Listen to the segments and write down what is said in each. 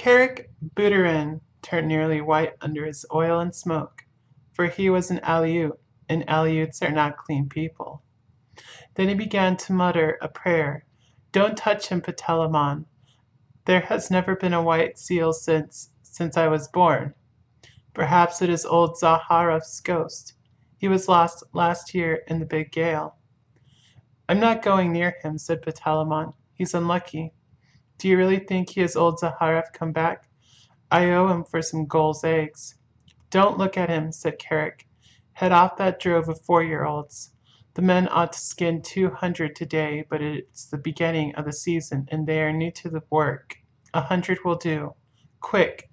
Carrick Buterin turned nearly white under his oil and smoke, for he was an Aleut, and Aleuts are not clean people. Then he began to mutter a prayer. "Don't touch him, Patalamon. There has never been a white seal since I was born. Perhaps it is old Zaharrof's ghost. He was lost last year in the big gale." "I'm not going near him," said Patalamon. "He's unlucky. Do you really think he is old Zaharrov come back? I owe him for some gull's eggs." "Don't look at him," said Carrick. "Head off that drove of 4-year-olds. The men ought to skin 200 today, but it's the beginning of the season, and they are new to the work. 100 will do. Quick!"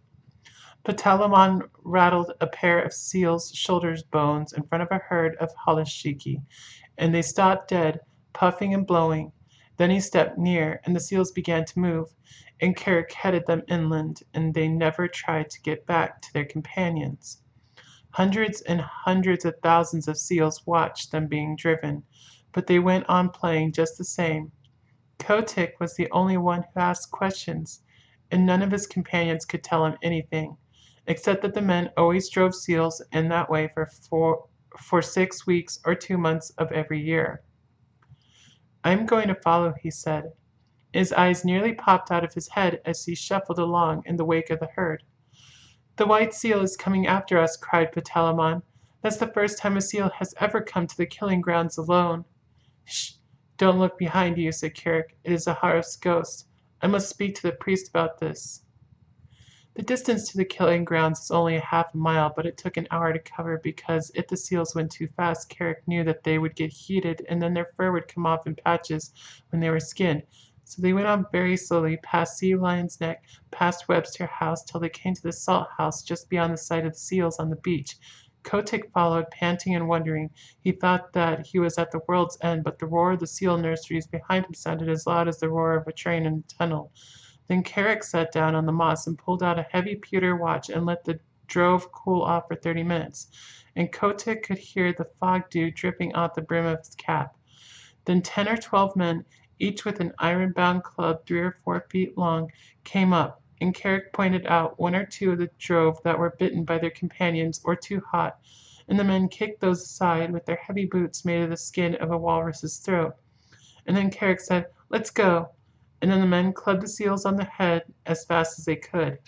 Patalamon rattled a pair of seal's shoulder bones in front of a herd of holluschickie, and they stopped dead, puffing and blowing. Then he stepped near, and the seals began to move, and Carrick headed them inland, and they never tried to get back to their companions. Hundreds and hundreds of thousands of seals watched them being driven, but they went on playing just the same. Kotick was the only one who asked questions, and none of his companions could tell him anything, except that the men always drove seals in that way for 6 weeks or 2 months of every year. "I'm going to follow," he said. His eyes nearly popped out of his head as he shuffled along in the wake of the herd. "The white seal is coming after us," cried Patalamon. "That's the first time a seal has ever come to the killing grounds alone." "Sh! Don't look behind you," said Carrick. "It is Zaharrof's ghost. I must speak to the priest about this." The distance to the killing grounds was only half a mile, but it took an hour to cover, because if the seals went too fast, Carrick knew that they would get heated, and then their fur would come off in patches when they were skinned. So they went on very slowly, past Sea Lion's Neck, past Webster House, till they came to the salt house just beyond the sight of the seals on the beach. Kotick followed, panting and wondering. He thought that he was at the world's end, but the roar of the seal nurseries behind him sounded as loud as the roar of a train in a tunnel. Then Carrick sat down on the moss and pulled out a heavy pewter watch and let the drove cool off for 30 minutes, and Kotick could hear the fog dew dripping off the brim of his cap. Then 10 or 12 men, each with an iron-bound club 3 or 4 feet long, came up, and Carrick pointed out 1 or 2 of the drove that were bitten by their companions or too hot, and the men kicked those aside with their heavy boots made of the skin of a walrus's throat. And then Carrick said, "Let's go," and then the men clubbed the seals on the head as fast as they could.